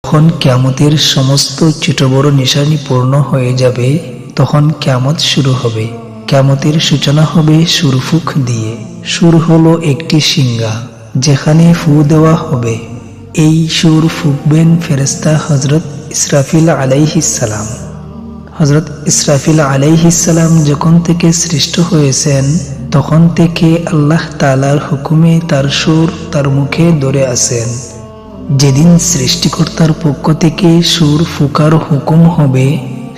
যখন কিয়ামতের সমস্ত ছোট বড় নিশানি পূর্ণ হয়ে যাবে, তখন কিয়ামত শুরু হবে। কিয়ামতের সূচনা হবে সুরফুক দিয়ে। সুর হলো একটি শিঙ্গা, যেখানে ফু দেওয়া হবে। এই সুর ফুঁকবেন ফেরেশতা হযরত ইসরাফিল আলাইহিস সালাম। হযরত ইসরাফিল আলাইহিস সালাম যখন থেকে সৃষ্ট হয়েছেন, তখন থেকে আল্লাহ তাআলার হুকুমে তার সুর তার মুখে ধরে আছেন। যেদিন সৃষ্টিকর্তার পক্ষ থেকে সুর ফুঁকার হুকুম হবে,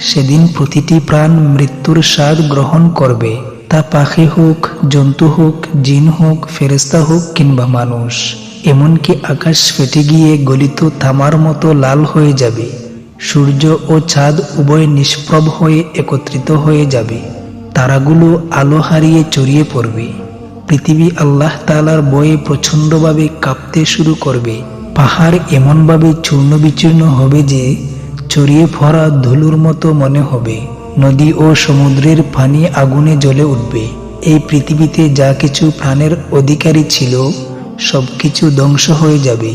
সেদিন প্রতিটি প্রাণ মৃত্যুর স্বাদ গ্রহণ করবে। তা পাখি হোক, জন্তু হোক, জিন হোক, ফেরেশতা হোক কিংবা মানুষ। এমনকি আকাশ ফেটে গিয়ে গলিত তামার মতো লাল হয়ে যাবে। সূর্য ও চাঁদ উভয় নিষ্প্রভ হয়ে একত্রিত হয়ে যাবে। তারাগুলো আলো হারিয়ে ছড়িয়ে পড়বে। পৃথিবী আল্লাহ তাআলার ভয়ে প্রচণ্ডভাবে কাঁপতে শুরু করবে। পাহাড় এমনভাবে চূর্ণ বিচূর্ণ হবে যে ছড়িয়ে পড়া ধুলোর মতো মনে হবে। নদী ও সমুদ্রের পানি আগুনে জ্বলে উঠবে। এই পৃথিবীতে যা কিছু প্রাণের অধিকারী ছিল, সবকিছু ধ্বংস হয়ে যাবে।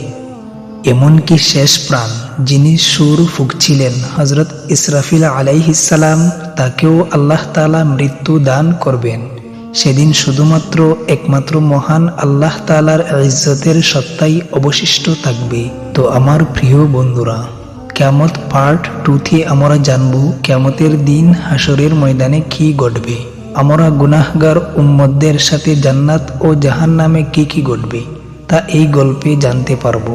এমনকি শেষ প্রাণ, যিনি সুর ফুঁকছিলেন, হযরত ইসরাফিল আলাইহিস সালাম, তাকেও আল্লাহ তাআলা মৃত্যু দান করবেন। সেদিন শুধুমাত্র একমাত্র মহান আল্লাহ তাআলার ইজ্জতের সত্তাই অবশিষ্ট থাকবে। তো আমার প্রিয় বন্ধুরা, কিয়ামত পার্ট 2 আমরা জানব কিয়ামতের দিন হাসরের ময়দানে কি ঘটবে। আমরা গুনাহগার উম্মতদের সাথে জান্নাত ও জাহান্নামে কি ঘটবে, তা এই গল্পে জানতে পারবো।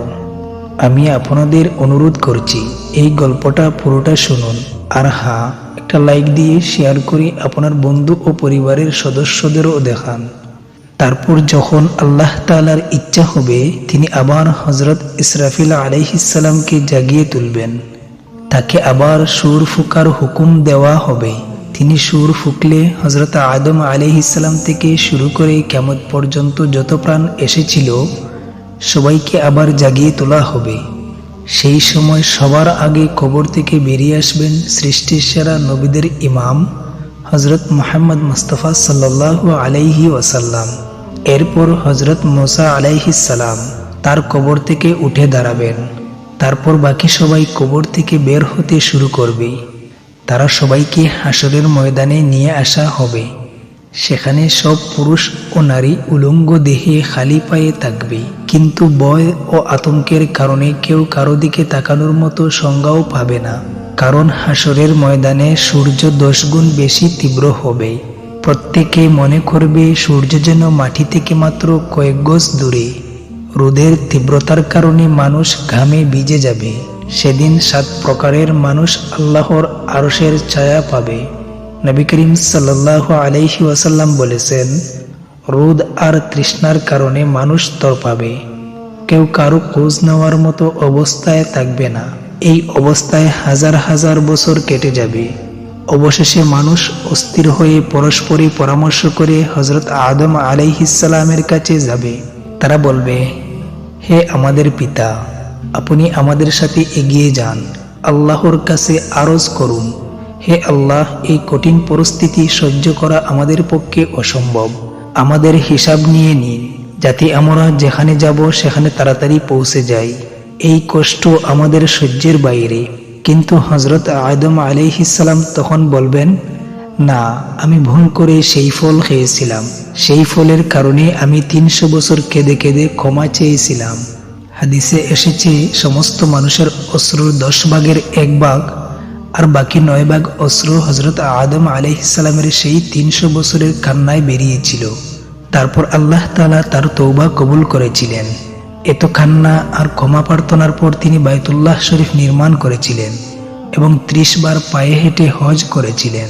আমি আপনাদের অনুরোধ করছি, এই গল্পটা পুরোটা শুনুন। আর হ্যাঁ, একটা লাইক দিয়ে শেয়ার করে আপনার বন্ধু ও পরিবারের সদস্যদেরও দেখান। তারপর যখন আল্লাহ তাআলার ইচ্ছা হবে, তিনি আবার হযরত ইসরাফিল আলাইহিস সালামকে জাগিয়ে তুলবেন। তাকে আবার সুর ফুঁকার হুকুম দেওয়া হবে। তিনি সুর ফুঁকলে হযরত আদম আলাইহিস সালাম থেকে শুরু করে কিয়ামত পর্যন্ত যত প্রাণ এসেছিল, সবাইকে আবার জাগিয়ে তোলা হবে। সেই সময় সবার আগে কবর থেকে বেরিয়ে আসবেন সৃষ্টির সেরা নবীদের ইমাম হযরত মুহাম্মদ মুস্তাফা সাল্লাল্লাহু আলাইহি ওয়াসাল্লাম। এরপর হযরত মুসা আলাইহিস সালাম তার কবর থেকে উঠে দাঁড়াবেন। তারপর বাকি সবাই কবর থেকে বের হতে শুরু করবে। তারা সবাইকে হাসরের ময়দানে নিয়ে আসা হবে। সেখানে সব পুরুষ ও নারী উলঙ্গ দেহে খালি পায়ে থাকবে। কিন্তু ভয় ও আতঙ্কের কারণে কেউ কারো দিকে তাকানোর মতো সংজ্ঞাও পাবে না। কারণ হাসরের ময়দানে সূর্য 10 গুণ বেশি তীব্র হবে। প্রত্যেকে মনে করবে সূর্য যেন মাটি থেকে মাত্র কয়েক গজ দূরে। রোদের তীব্রতার কারণে মানুষ ঘামে ভিজে যাবে। সেদিন 7 প্রকারের মানুষ আল্লাহর আরশের ছায়া পাবে। নবী করিম সাল্লাল্লাহু আলাইহি ওয়াসাল্লাম বলেছেন, রোদ আর তৃষ্ণার কারণে মানুষ তড়পাবে। কেউ কারো খোঁজ নেওয়ার মতো অবস্থায় থাকবে না। এই অবস্থায় হাজার হাজার বছর কেটে যাবে। অবশেষে মানুষ অস্থির হয়ে পরস্পরে পরামর্শ করে হযরত আদম আলাইহিস সালামের কাছে যাবে। তারা বলবে, হে আমাদের পিতা, আপনি আমাদের সাথে এগিয়ে যান। আল্লাহর কাছে আরজ করুন, হে আল্লাহ, এই কঠিন পরিস্থিতি সহ্য করা আমাদের পক্ষে অসম্ভব। আমাদের হিসাব নিয়ে নিন, যাতে আমরা যেখানে যাব সেখানে তাড়াতাড়ি পৌঁছে যাই। এই কষ্ট আমাদের সহ্যের বাইরে। কিন্তু হযরত আদম আলাইহিস সালাম তখন বলবেন, না, আমি ভুল করে সেই ফল খেয়েছিলাম। সেই ফলের কারণে আমি 300 বছর কেঁদে কেঁদে ক্ষমা চেয়েছিলাম। হাদিসে এসেছে, সমস্ত মানুষের অশ্রুর 10 ভাগের 1 ভাগ আর বাকি 9 ভাগ অশ্রু হযরত আদম আলাইহিস সালামের সেই 300 বছরের কান্নায় বেরিয়েছিল। তারপর আল্লাহ তাআলা তার তওবা কবুল করেছিলেন। এত কান্না আর ক্ষমা প্রার্থনার পর তিনি বাইতুল্লাহ শরীফ নির্মাণ করেছিলেন এবং 30 বার পায়ে হেঁটে হজ করেছিলেন।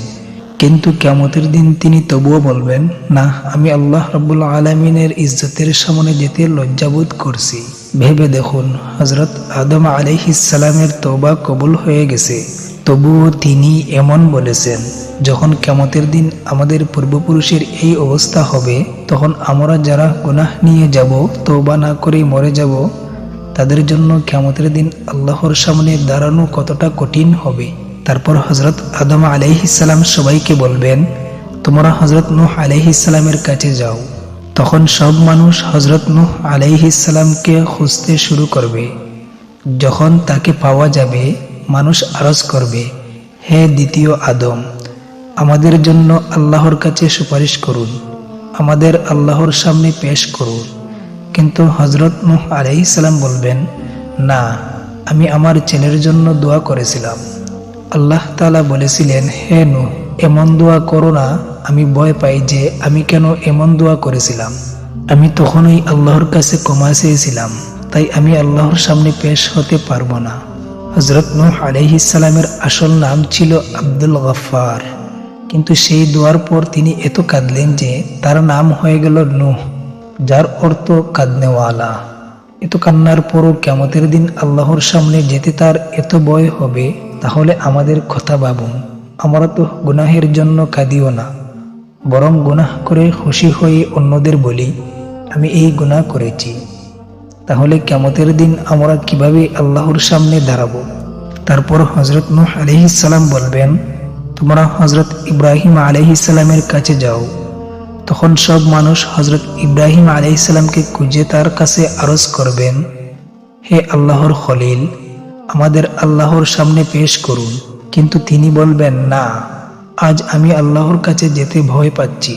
কিন্তু কিয়ামতের দিন তিনি তবুও বলবেন, না, আমি আল্লাহ রাব্বুল আলামিনের ইজ্জতের সামনে যেতে লজ্জাবোধ করছি। ভেবে দেখুন, হযরত আদম আলাইহিস সালামের তওবা কবুল হয়ে গেছে, তবুও তিনি এমন বলেছেন, যখন কিয়ামতের দিন আমাদের পূর্বপুরুষের এই অবস্থা হবে, তখন আমরা যারা গুনাহ নিয়ে যাব, তওবা না করে মরে যাব, তাদের জন্য কিয়ামতের দিন আল্লাহর সামনে দাঁড়ানো কতটা কঠিন হবে। তারপর হযরত আদম আলাইহিস সালাম সবাইকে বলবেন, তোমরা হযরত নূহ আলাইহিস সালামের কাছে যাও। তখন সব মানুষ হযরত নূহ আলাইহিস সালামকে খুঁজতে শুরু করবে। যখন তাকে পাওয়া যাবে, মানুষ আরজ করবে, হে দ্বিতীয় আদম, আমাদের জন্য আল্লাহর কাছে সুপারিশ করুন, আমাদের আল্লাহর সামনে পেশ করুন। কিন্তু হযরত নূহ আলাইহিস সালাম বলবেন, না, আমি আমার ছেলের জন্য দোয়া করেছিলাম। আল্লাহ তাআলা বলেছিলেন, হে নূহ, এমন দোয়া করো না। আমি ভয় পাই যে আমি কেন এমন দোয়া করেছিলাম। আমি তখনই আল্লাহর কাছে ক্ষমা চেয়েছিলাম, তাই আমি আল্লাহর সামনে পেশ হতে পারবো না। হযরত নূহ আলাইহিস সালামের আসল নাম ছিল আব্দুল গফফার, কিন্তু সেই দোয়ার পর তিনি এত কাঁদলেন যে তার নাম হয়ে গেল নূহ, যার অর্থ কাঁদনেওয়ালা। এত কান্নার পরও কিয়ামতের দিন আল্লাহর সামনে যেতে তার এত ভয় হবে, তাহলে আমাদের কথা ভাবুন। আমরা তো গুনাহের জন্য কাঁদিও না, বরং গুনাহ করে খুশি হয়ে অন্যদের বলি, আমি এই গুনাহ করেছি। তাহলে কিয়ামতের দিন আমরা কিভাবে আল্লাহর সামনে দাঁড়াবো? তারপর হযরত নূহ আলাইহিস সালাম বলবেন, তোমরা হযরত ইব্রাহিম আলাইহিস সালামের কাছে যাও। তখন সব মানুষ হযরত ইব্রাহিম আলাইহিস সালামকে খুঁজে তার কাছে আরজ করবেন, হে আল্লাহর খলিল, আমাদের আল্লাহর সামনে পেশ করুন। কিন্তু তিনি বলবেন, না, আজ আমি আল্লাহর কাছে যেতে ভয় পাচ্ছি,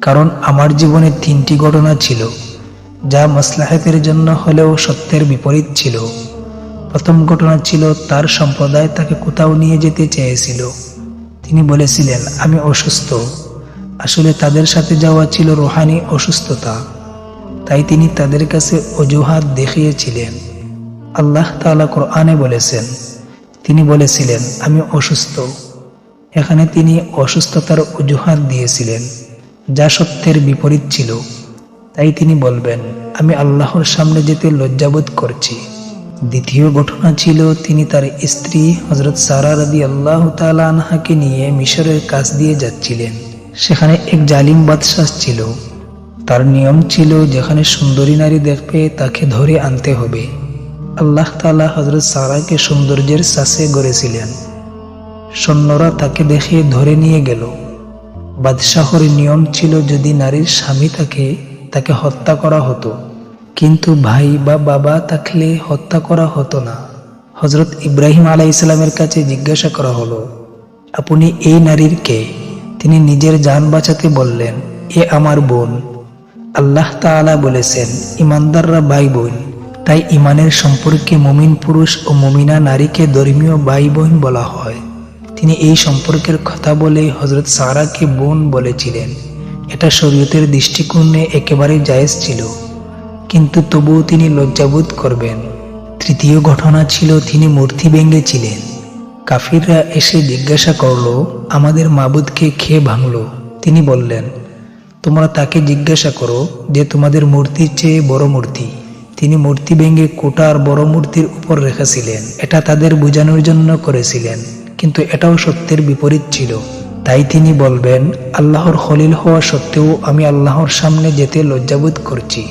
কারণ আমার জীবনে 3টি ঘটনা ছিল, যা মাসলাহাতের জন্য হলেও সত্যের বিপরীত ছিল। প্রথম ঘটনা ছিল, তার সম্প্রদায় তাকে কোথাও নিয়ে যেতে চেয়েছিল। তিনি বলেছিলেন, আমি অসুস্থ। আসলে তাদের সাথে যাওয়া ছিল রুহানি অসুস্থতা, তাই তিনি তাদের কাছে অজুহাত দেখিয়েছিলেন। আল্লাহ তাআলা কোরআনে বলেছেন, তিনি বলেছিলেন, আমি অসুস্থ। এখানে তিনি অসুস্থতার অজুহাত দিয়েছিলেন, যা সত্যের বিপরীত ছিল। তাই তিনি বলবেন, আমি আল্লাহর সামনে যেতে লজ্জাবোধ করছি। দ্বিতীয় ঘটনা ছিল, তিনি তার স্ত্রী হযরত সারা রাদিয়াল্লাহু তাআলা আনহাকে নিয়ে মিশরের কাছ দিয়ে যাচ্ছিলেন। সেখানে এক জালিম বাদশাহ ছিল। তার নিয়ম ছিল, যেখানে সুন্দরী নারী দেখবে তাকে ধরে আনতে হবে। আল্লাহ তাআলা হযরত সারাকে সৌন্দর্যের সাসে গড়েছিলেন। সৈন্যরা তাকে দেখে ধরে নিয়ে গেল। বাদশাহর নিয়ম ছিল, যদি নারীর স্বামী থাকে তাকে হত্যা করা হতো, কিন্তু ভাই বা বাবা থাকলে হত্যা করা হতো না। হযরত ইব্রাহিম আলাইহিস সালামের কাছে জিজ্ঞাসা করা হলো, আপনি এই নারীর কে? তিনি নিজের জান বাঁচাতে বললেন, এ আমার বোন। আল্লাহ তাআলা বলেছেন, ইমানদাররা ভাই বোন। তাই ইমানের সম্পর্কে মুমিন পুরুষ ও মুমিনা নারীকে ধর্মীয় ভাই বোন বলা হয়। তিনি এই সম্পর্কের কথা বলে হযরত সারাকে বোন বলেছিলেন। এটা শরীয়তের দৃষ্টিকোণে একেবারে জায়েজ ছিল, কিন্তু তবুও তিনি লজ্জাবোধ করবেন। তৃতীয় ঘটনা ছিল, তিনি মূর্তি ভেঙেছিলেন। কাফিররা এসে জিজ্ঞাসা করল, আমাদের মাবুদকে খেয়ে ভাঙল। তিনি বললেন, তোমরা তাকে জিজ্ঞাসা করো যে তোমাদের মূর্তির চেয়ে বড় মূর্তি। তিনি মূর্তি ভেঙে কোটার বড় মূর্তির উপর রেখেছিলেন। এটা তাদের বোঝানোর জন্য করেছিলেন, কিন্তু এটাও সত্যের বিপরীত ছিল। তাই তিনি বলবেন, আল্লাহর খলিল হওয়া সত্ত্বেও আমি আল্লাহর সামনে যেতে লজ্জাবোধ করছি।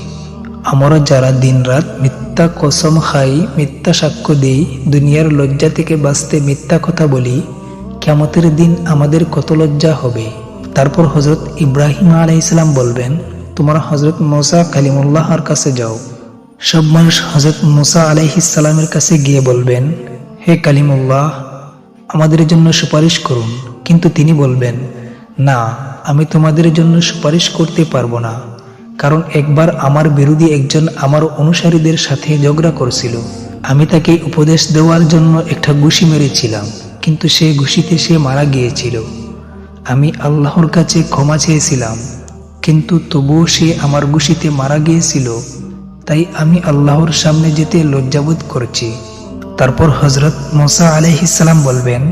আমরা যারা দিনরাত মিথ্যা কসম খাই, মিথ্যা সাক্ষ্য দেই, দুনিয়ার লজ্জা থেকে বাঁচতে মিথ্যা কথা বলি, কিয়ামতের দিন আমাদের কত লজ্জা হবে। তারপর হযরত ইব্রাহিম আলাইহিস সালাম বলবেন, তোমরা হযরত মূসা কালিমুল্লাহর কাছে যাও। সব মানুষ হযরত মূসা আলাইহিস সালামের কাছে গিয়ে বলবেন, হে কালিমুল্লাহ, আমাদের জন্য সুপারিশ করুন। কিন্তু তিনি বলবেন, না, আমি তোমাদের জন্য সুপারিশ করতে পারবো না, কারণ একবার আমার বিরোধী একজন আমার অনুসারীদের সাথে ঝগড়া করছিল। আমি তাকে উপদেশ দেওয়ার জন্য একটা ঘুষি মেরেছিলাম, কিন্তু সে ঘুষিতে সে মারা গিয়েছিল। আমি আল্লাহর কাছে ক্ষমা চেয়েছিলাম, কিন্তু তবুও সে আমার ঘুষিতে মারা গিয়েছিল। তাই আমি আল্লাহর সামনে যেতে লজ্জাবোধ করছি। তারপর হযরত মূসা আলাইহিস সালাম বলবেন,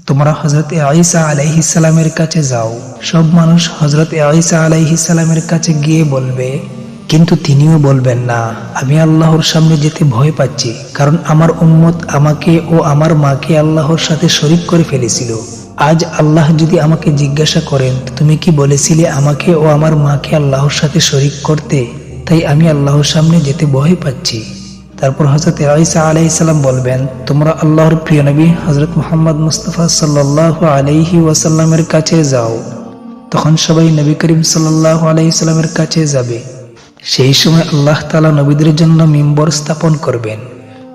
তোমরা হযরত ঈসা আলাইহিস সালামের কাছে যাও। সব মানুষ হযরত ঈসা আলাইহিস সালামের কাছে গিয়ে বলবে, কিন্তু তিনিও বলবেন, না, আমি আল্লাহর সামনে যেতে ভয় পাচ্ছি, কারণ আমার উম্মত আমাকে ও আমার মাকে আল্লাহর সাথে শরীক করে ফেলেছিল। আজ আল্লাহ যদি আমাকে জিজ্ঞাসা করেন, তুমি কি বলেছিলে আমাকে ও আমার মাকে আল্লাহর সাথে শরীক করতে? তাই আমি আল্লাহর সামনে যেতে ভয় পাচ্ছি। তারপর হযরত ঈসা আলাইহিস সালাম বলবেন, তোমরা আল্লাহর প্রিয় নবী হযরত মুহাম্মদ মুস্তাফা সাল্লাল্লাহু আলাইহি ওয়াসাল্লামের কাছে যাও। তখন সবাই নবী করিম সাল্লাল্লাহু আলাইহি সাল্লামের কাছে যাবে। সেই সময় আল্লাহ তাআলা নবীদের জন্য মিম্বর স্থাপন করবেন।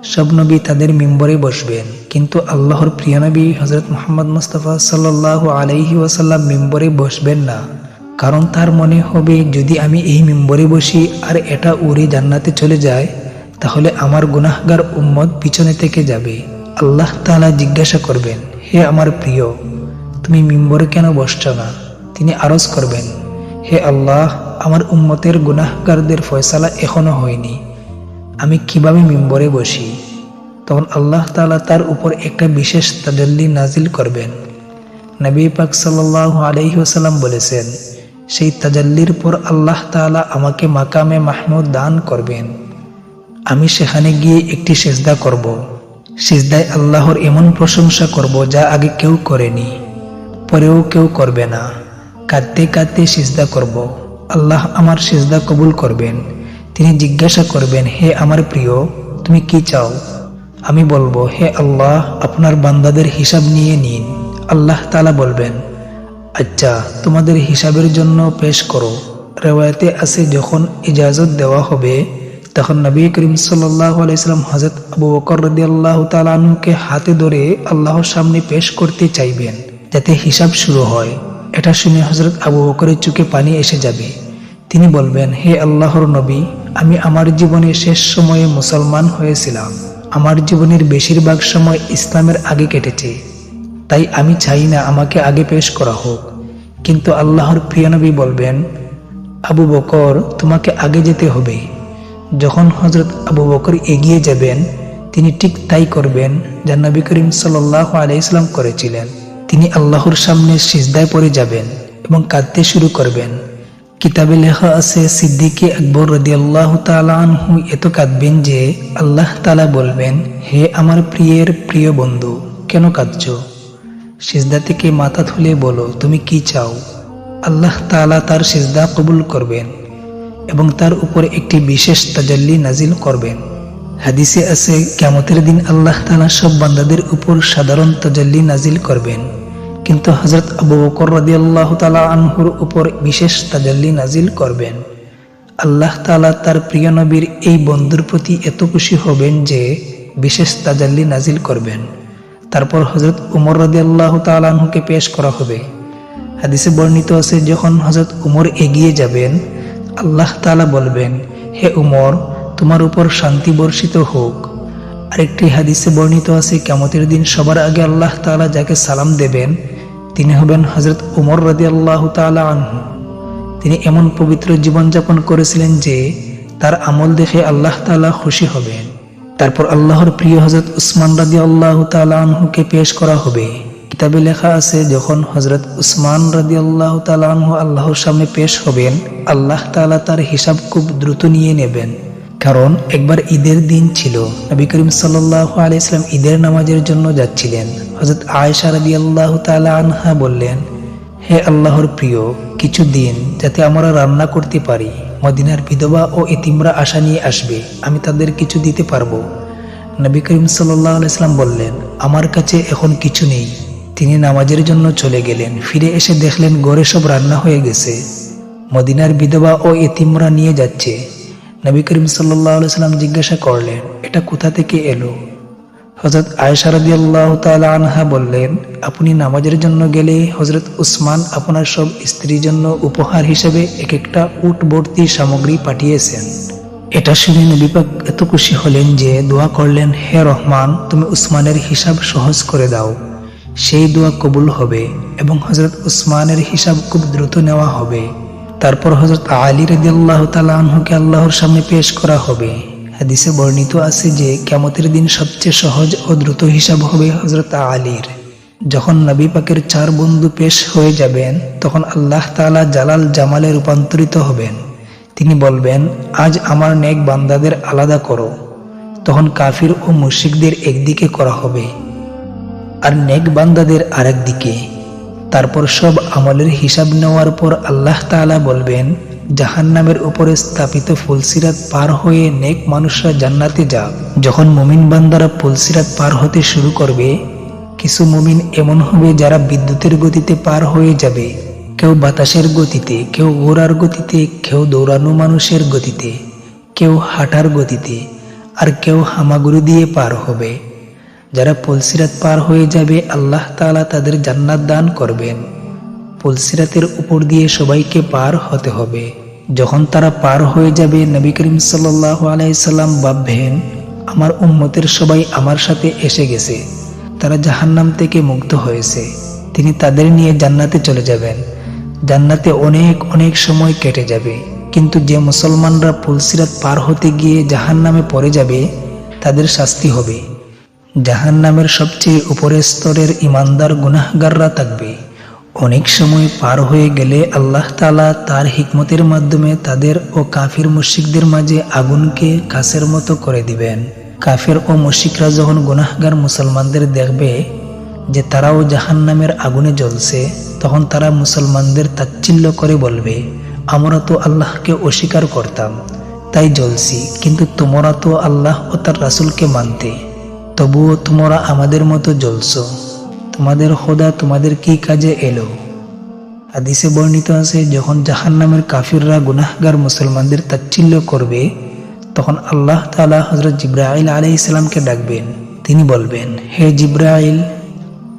সব নবী তাদের মিম্বরে বসবেন, কিন্তু আল্লাহর প্রিয় নবী হযরত মুহাম্মদ মুস্তাফা সাল্লাল্লাহু আলাইহি ওয়াসাল্লাম মিম্বরে বসবেন না। কারণ তার মনে হবে, যদি আমি এই মিম্বরে বসি আর এটা উড়ে জান্নাতে চলে যায়, তাহলে আমার গুনাহগার উম্মত পিছনে থেকে যাবে। আল্লাহ তাআলা জিজ্ঞাসা করবেন, হে আমার প্রিয়, তুমি মিম্বরে কেন বসছ না? তিনি আরজ করবেন, হে আল্লাহ, আমার উম্মতের গুনাহগারদের ফয়সালা এখনো হয়নি, আমি কিভাবে মিম্বরে বসি? তখন আল্লাহ তাআলা তার উপর একটা বিশেষ তাজাল্লি নাজিল করবেন। নবী পাক সাল্লাল্লাহু আলাইহি ওয়াসাল্লাম বলেছেন, সেই তাজাল্লির পর আল্লাহ তাআলা আমাকে মাকামে মাহমুদ দান করবেন। আমি সেখানে গিয়ে একটি সিজদা করব। সিজদায় আল্লাহর এমন প্রশংসা করব যা আগে কেউ করেনি, পরেও কেউ করবে না। কাঁদতে কাঁদতে সিজদা করব। আল্লাহ আমার সিজদা কবুল করবেন। তিনি জিজ্ঞাসা করবেন, হে আমার প্রিয়, তুমি কি চাও? আমি বলবো, হে আল্লাহ, আপনার বান্দাদের হিসাব নিয়ে নিন। আল্লাহ তাআলা বলবেন, আচ্ছা, তোমাদের হিসাবের জন্য পেশ করো। রিওয়ায়াতে আছে, যখন ইজাজত দেওয়া হবে, তখন নবী করিম সাল্লাল্লাহু আলাইহি সাল্লাম হযরত আবু বকর রাদিয়াল্লাহু তাআলা আনহুকে হাতে ধরে আল্লাহর সামনে পেশ করতে চাইবেন, যাতে হিসাব শুরু হয়। এটা শুনে হযরত আবু বকরের চোখে পানি এসে যাবে। তিনি বলবেন, হে আল্লাহর নবী, আমি আমার জীবনের শেষ সময়ে মুসলমান হয়েছিলাম। আমার জীবনের বেশিরভাগ সময় ইসলামের আগে কেটেছে, তাই আমি চাই না আমাকে আগে পেশ করা হোক। কিন্তু আল্লাহর প্রিয় নবী বলবেন, আবু বকর, তোমাকে আগে যেতে হবে। যখন হযরত আবু বকর এগিয়ে যাবেন, তিনি ঠিক তাই করবেন যা নবী করিম সাল্লাল্লাহু আলাইহি সাল্লাম করেছিলেন। তিনি আল্লাহর সামনে সিজদায় পড়ে যাবেন এবং কাঁদতে শুরু করবেন। কিতাবে লেখা আছে, সিদ্দিকে আকবর রাদিয়াল্লাহু তাআলা আনহু এত কাঁদবেন যে আল্লাহ তাআলা বলবেন, হে আমার প্রিয়ের প্রিয় বন্ধু, কেন কাঁদছো? সিজদা থেকে মাথা তুলে বলো, তুমি কি চাও? আল্লাহ তাআলা তার সিজদা কবুল করবেন এবং তার উপর একটি বিশেষ তাজাল্লি নাজিল করবেন। হাদিসে আছে, কিয়ামতের দিন আল্লাহ তাআলা সব বান্দাদের উপর সাধারণ তাজাল্লি নাজিল করবেন, কিন্তু হযরত আবু বকর রাদিয়াল্লাহু তাআলা আনহুর উপর বিশেষ তাজাল্লি নাজিল করবেন। আল্লাহ তাআলা তার প্রিয় নবীর এই বন্ধুর প্রতি এত খুশি হবেন যে বিশেষ তাজাল্লি নাজিল করবেন। তারপর হযরত উমর রাদিয়াল্লাহু তাআলা আনহুকে পেশ করা হবে। হাদিসে বর্ণিত আছে, যখন হযরত উমর এগিয়ে যাবেন, আল্লাহ তাআলা বলবেন, হে উমর, তোমার উপর শান্তি বর্ষিত হোক। আরেকটি হাদিসে বর্ণিত আছে, কিয়ামতের দিন সবার আগে আল্লাহ তাআলা যাকে সালাম দেবেন, তিনি হবেন হযরত উমর রাদিয়াল্লাহু তাআলা আনহু। তিনি এমন পবিত্র জীবনযাপন করেছিলেন যে তার আমল দেখে আল্লাহ তাআলা খুশি হবেন। তারপর আল্লাহর প্রিয় হযরত উসমান রাদিয়াল্লাহু তাআলা আনহুকে পেশ করা হবে। কিতাবে লেখা আছে, যখন হযরত উসমান রাদিয়াল্লাহু তাআলা আনহু আল্লাহর সামনে পেশ হবেন, আল্লাহ তাআলা তার হিসাব খুব দ্রুত নিয়ে নেবেন। কারণ একবার ঈদের দিন ছিল, নবী করিম সাল্লাল্লাহু আলাইহি সাল্লাম ঈদের নামাজের জন্য যাচ্ছিলেন। হযরত আয়েশা রাদিয়াল্লাহু তাআলা আনহা বললেন, হে আল্লাহর প্রিয়, কিছু দিন যাতে আমরা রান্না করতে পারি। মদিনার বিধবা ও এতিমরা আশা নিয়ে আসবে, আমি তাদের কিছু দিতে পারবো। নবী করিম সাল্লাল্লাহু আলাইহি সাল্লাম বললেন, আমার কাছে এখন কিছু নেই। তিনি নামাজের জন্য চলে গেলেন। ফিরে এসে দেখলেন ঘরে সব রান্না হয়ে গেছে, মদিনার বিধবা ও এতিমরা নিয়ে যাচ্ছে। নবী করিম সাল্লাল্লাহু আলাইহি সাল্লাম জিজ্ঞাসা করলেন, এটা কোথা থেকে এলো? হযরত আয়েশা রাদিয়াল্লাহু তাআলা আনহা বললেন, আপনি নামাজের জন্য গেলে হযরত উসমান আপনার সব স্ত্রীর জন্য উপহার হিসেবে এক একটা উট ভর্তি সামগ্রী পাঠিয়েছেন। এটা শুনে নবী পাক এত খুশি হলেন যে দোয়া করলেন, হে রহমান, তুমি উসমানের হিসাব সহজ করে দাও। সেই দোয়া কবুল হবে এবং হযরত উসমানের হিসাব খুব দ্রুত নেওয়া হবে। তারপর হযরত আলী রাদিয়াল্লাহু তাআলা আনহুকে আল্লাহর সামনে পেশ করা হবে। হাদিসে বর্ণিত আছে যে কিয়ামতের দিন সবচেয়ে সহজ ও দ্রুত হিসাব হবে হযরত আলীর। যখন নবী পাকের 4 বন্ধু পেশ হয়ে যাবেন, তখন আল্লাহ তাআলা জালাল জামালে রূপান্তরিত হবেন। তিনি বলবেন, আজ আমার নেক বান্দাদের আলাদা করো। তখন কাফির ও মুশরিকদের একদিকে করা হবে আর নেক বান্দাদের আরেক দিকে। তারপর সব আমলের হিসাব নেওয়ার পর আল্লাহ তাআলা বলবেন, জাহান্নামের উপরে স্থাপিত ফুলসিরাত পার হয়ে নেক মানুষরা জান্নাতে যাক। যখন মুমিন বান্দারা ফুলসিরাত পার হতে শুরু করবে, কিছু মুমিন এমন হবে যারা বিদ্যুতের গতিতে পার হয়ে যাবে, কেউ বাতাসের গতিতে, কেউ ঘোড়ার গতিতে, কেউ দৌড়ানো মানুষের গতিতে, কেউ হাঁটার গতিতে। আর কেউ হামাগুড়ি দিয়ে পার হবে। যারা পুলসিরাত পার হয়ে যাবে আল্লাহ তাআলা তাদের জান্নাত দান করবেন। পুলসিরাতের উপর দিয়ে সবাইকে পার হতে হবে। যখন তারা পার হয়ে যাবে নবী করিম সাল্লাল্লাহু আলাইহি সাল্লাম ভাববেন, আমার উম্মতের সবাই আমার সাথে এসে গেছে, তারা জাহান্নাম থেকে মুক্ত হয়েছে। তিনি তাদের নিয়ে জান্নাতে চলে যাবেন। জান্নাতে অনেক অনেক সময় কেটে যাবে, কিন্তু যে মুসলমানরা পুলসিরাত পার হতে গিয়ে জাহান্নামে পড়ে যাবে তাদের শাস্তি হবে। জাহান্নামের সবচেয়ে উপরের স্তরের ইমানদার গুনাহগাররা থাকবে। অনেক সময় পার হয়ে গেলে আল্লাহ তাআলা তার হিকমতের মাধ্যমে তাদের ও কাফির মুশরিকদের মাঝে আগুনকে কাছের মতো করে দিবেন। কাফির ও মুশরিকরা যখন গুনাহগার মুসলমানদের দেখবে যে তারাও জাহান্নামের আগুনে জ্বলছে, তখন তারা মুসলমানদের তাচ্ছিল্য করে বলবে, আমরা তো আল্লাহকে অস্বীকার করতাম তাই জ্বলছি, কিন্তু তোমরা তো আল্লাহ ও তার রাসূলকে মানতে, তবুও তোমরা আমাদের মতো জ্বলছো। তোমাদের খোদা তোমাদের কি কাজে এলো? হাদিসে বর্ণিত আছে, যখন জাহান্নামের কাফিররা গুনাহগার মুসলমানদের তাচ্ছিল্য করবে তখন আল্লাহ তাআলা হযরত জিবরাইল আলাইহিস সালামকে ডাকবেন। তিনি বলবেন, হে জিবরাইল,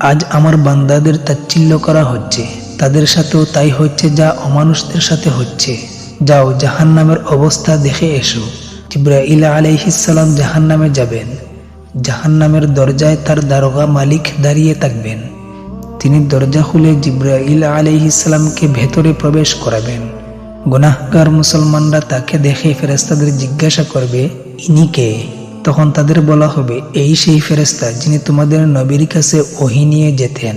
আজ আমার বান্দাদের তাচ্ছিল্য করা হচ্ছে, তাদের সাথেও তাই হচ্ছে যা অমানুষদের সাথে হচ্ছে। যাও জাহান্নামের অবস্থা দেখে এসো। জিবরাইল আলাইহিস সালাম জাহান্নামে যাবেন। জাহান্নামের দরজায় তার দারোগা মালিক দাঁড়িয়ে থাকবেন। তিনি দরজা খুলে জিবরাইল আলাইহিস সালামকে ভেতরে প্রবেশ করাবেন। গুনাহগার মুসলমানরা তাকে দেখে ফেরেশতাদের জিজ্ঞাসা করবে, ইনি কে? তখন তাদের বলা হবে, এই সেই ফেরেশতা যিনি তোমাদের নবীর কাছে ওহী নিয়ে যেতেন।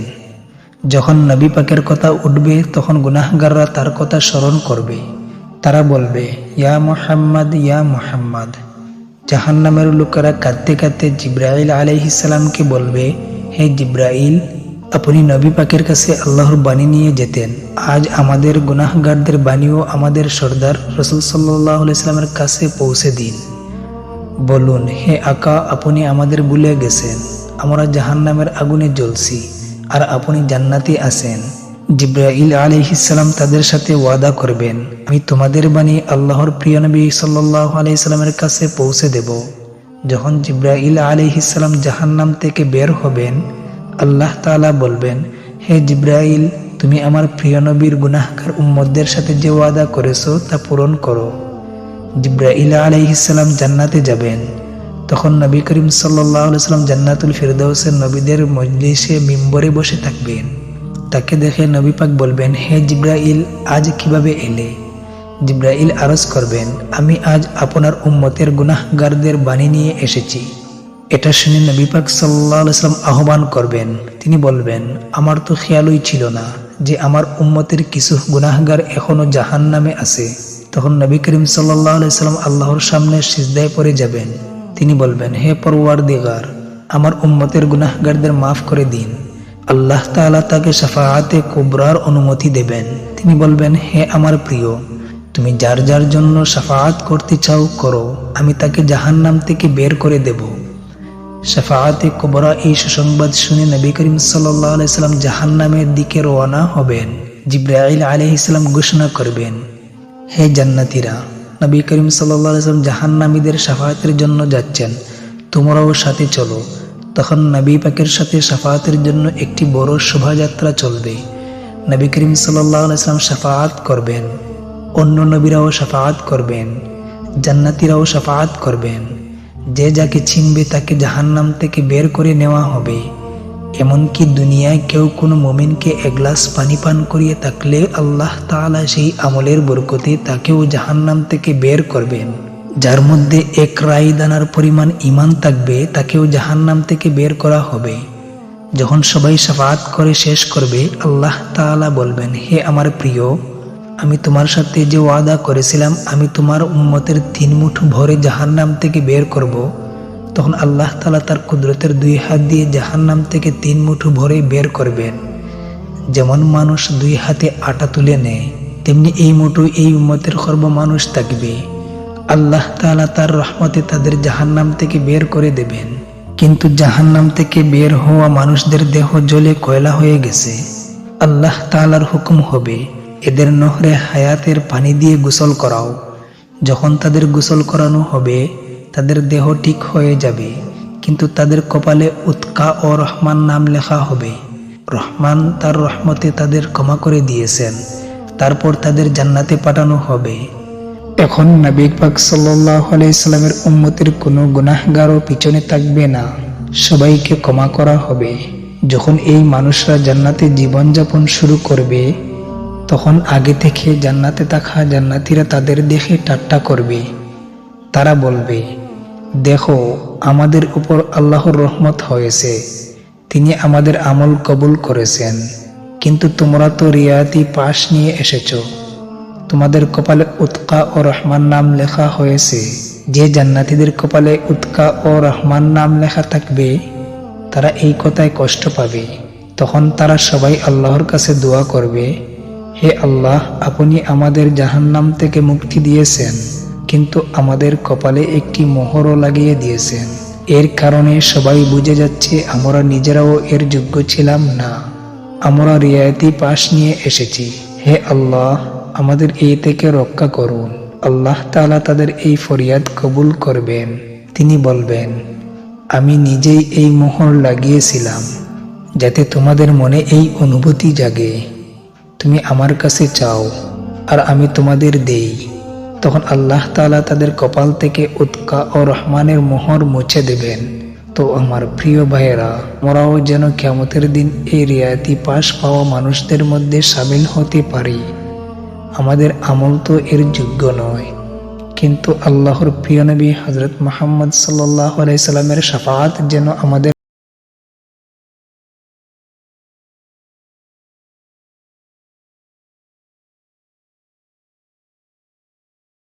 যখন নবী পাকের কথা উঠবে তখন গুনাহগাররা তার কথা স্মরণ করবে। তারা বলবে, ইয়া মুহাম্মদ, ইয়া মুহাম্মদ। জাহান্নামের লোকেরা কাঁদতে কাঁদতে জিবরাইল আলাইহিস সালামকে বলবে, হে জিবরাইল, আপনি নবী পাকের কাছে আল্লাহর বাণী নিয়ে যেতেন। আজ আমাদের গুনাহগারদের বাণীও আমাদের সর্দার রাসূল সাল্লাল্লাহু আলাইহি সাল্লামের কাছে পৌঁছে দিন। বলুন, হে আকা, আপনি আমাদের ভুলে গেছেন, আমরা জাহান্নামের আগুনে জ্বলছি আর আপনি জান্নাতে আছেন। জিবরাইল আলাইহিস সালাম তাদের সাথে ওয়াদা করবেন, আমি তোমাদের বাণী আল্লাহর প্রিয় নবী সাল্লাল্লাহু আলাইহি সাল্লামের কাছে পৌঁছে দেব। যখন জিবরাইল আলাইহিস সালাম জাহান্নাম থেকে বের হবেন, আল্লাহ তাআলা বলবেন, হে জিবরাইল, তুমি আমার প্রিয় নবীর গুনাহগার উম্মতদের সাথে যে ওয়াদা করেছো তা পূরণ করো। জিবরাইল আলাইহিস সালাম জান্নাতে যাবেন। তখন নবী করিম সাল্লাল্লাহু আলাইহি সাল্লাম জান্নাতুল ফিরদাউসের নবীদের মজলিসে মিম্বরে বসে থাকবেন। তাকে দেখে নবী পাক বলবেন, হে জিবরাইল, আজ কিভাবে এলে? জিবরাইল আরজ করবেন, আমি আজ আপনার উম্মতের গুনাহগারদের বাণী নিয়ে এসেছি। এটা শুনে নবী পাক সাল্লাল্লাহু আলাইহি সাল্লাম আহ্বান করবেন। তিনি বলবেন, আমার তো খেয়ালই ছিল না যে আমার উম্মতের কিছু গুনাহগার এখনো জাহান্নামে আছে। তখন নবী করিম সাল্লাল্লাহু আলাইহি সাল্লাম আল্লাহর সামনে সিজদায় পড়ে যাবেন। তিনি বলবেন, হে পরওয়ারদিগার, আমার উম্মতের গুনাহগারদের মাফ করে দিন। আল্লাহ তাআলা তাকে শাফাআতে কুবরার অনুমতি দেবেন। তিনি বলবেন, হে আমার প্রিয়, তুমি যার যার জন্য শাফাআত করতে চাও করো, আমি তাকে জাহান্নাম থেকে বের করে দেব। শাফাআতে কুবরা এই সুসংবাদ শুনে নবী করিম সাল্লাল্লাহু আলাইহি সাল্লাম জাহান্নামের দিকে রওনা হবেন। জিবরাইল আলাইহিস সালাম ঘোষণা করবেন, হে জান্নাতীরা, নবী করিম সাল্লাল্লাহু আলাইহি সাল্লাম জাহান্নামীদের শাফাআতের জন্য যাচ্ছেন, তোমরাও সাথে চলো। তখন নবী পাকের সাথে শাফাআতের জন্য একটি বড় শোভাযাত্রা চলবে। নবী করিম সাল্লাল্লাহু আলাইহি সাল্লাম শাফাআত করবেন, অন্য নবীরাও শাফাআত করবেন, জান্নাতীরাও শাফাআত করবেন। যে যাকে চিনবে তাকে জাহান্নাম থেকে বের করে নেওয়া হবে। এমনকি দুনিয়ায় কেউ কোনো মুমিনকে এক গ্লাস পানি পান করিয়ে থাকলে আল্লাহ তাআলা সেই আমলের বরকতে তাকেও জাহান্নাম থেকে বের করবেন। যার মধ্যে এক রাই দানার পরিমাণ ঈমান থাকবে তাকেও জাহান্নাম থেকে বের করা হবে। যখন সবাই শাফাআত করে শেষ করবে, আল্লাহ তাআলা বলবেন, হে আমার প্রিয়, আমি তোমার সাথে যে ওয়াদা করেছিলাম আমি তোমার উম্মতের 3 মুঠো ভরে জাহান্নাম থেকে বের করব। তখন আল্লাহ তাআলা তার কুদরতের 2 হাত দিয়ে জাহান্নাম থেকে 3 মুঠো ভরে বের করবেন। যেমন মানুষ 2 হাতে আটা তুলে নেয়, তেমনি এই মুঠো এই উম্মতের সর্ব মানুষ থাকবে। আল্লাহ তাআলা তার রহমতে তাদের জাহান্নাম থেকে বের করে দেবেন। কিন্তু জাহান্নাম থেকে বের হওয়া মানুষদের দেহ জ্বলে কয়লা হয়ে গেছে। আল্লাহ তাআলার হুকুম হবে, এদের নহরে হায়াতের পানি দিয়ে গোসল করাও। যখন তাদের গোসল করানো হবে তাদের দেহ ঠিক হয়ে যাবে, কিন্তু তাদের কপালে উৎকা ও রহমান নাম লেখা হবে। রহমান তার রহমতে তাদের ক্ষমা করে দিয়েছেন, তারপর তাদের জান্নাতে পাঠানো হবে। এখন নবী পাক সাল্লাল্লাহু আলাইহি সাল্লামের উম্মতের কোনো গুনাহগারও পিছনে থাকবে না, সবাইকে ক্ষমা করা হবে। যখন এই মানুষরা জান্নাতে জীবনযাপন শুরু করবে, তখন আগে থেকে জান্নাতে থাকা জান্নাতীরা তাদের দেখে ঠাট্টা করবে। তারা বলবে, দেখো, আমাদের উপর আল্লাহর রহমত হয়েছে, তিনি আমাদের আমল কবুল করেছেন, কিন্তু তোমরা তো রিয়াতি পাশ নিয়ে এসেছো। তোমাদের কপালে উৎকা ও রহমান নাম লেখা হয়েছে। যে জান্নাতীদের কপালে উৎকা ও রহমান নাম লেখা থাকবে, তারা এই কথায় কষ্ট পাবে। তখন তারা সবাই আল্লাহর কাছে দোয়া করবে, হে আল্লাহ, আপনি আমাদের জাহান্নাম থেকে মুক্তি দিয়েছেন, কিন্তু আমাদের কপালে একটি মোহরও লাগিয়ে দিয়েছেন। এর কারণে সবাই বুঝে যাচ্ছে আমরা নিজেরাও এর যোগ্য ছিলাম না, আমরা রিয়ায়তি পাশ নিয়ে এসেছি। হে আল্লাহ, আমাদের এই থেকে রক্ষা করুন। আল্লাহ তাআলা তাদের এই ফরিয়াদ কবুল করবেন। তিনি বলবেন, আমি নিজেই এই মোহর লাগিয়েছিলাম, যাতে তোমাদের মনে এই অনুভূতি জাগে। তুমি আমার কাছে চাও, আর আমি তোমাদের দেই। তখন আল্লাহ তাআলা তাদের কপাল থেকে উৎকা ও রহমানের মোহর মুছে দেবেন। তো আমার প্রিয় ভাইয়েরা, আমরাও যেন কিয়ামতের দিন এই রিয়ায়তি পাশ পাওয়া মানুষদের মধ্যে শামিল হতে পারি। আমাদের আমল তো এর যোগ্য নয়, কিন্তু আল্লাহর প্রিয় নবী হযরত মুহাম্মদ সাল্লাল্লাহু আলাইহি সাল্লামের শাফাআত যেন আমাদের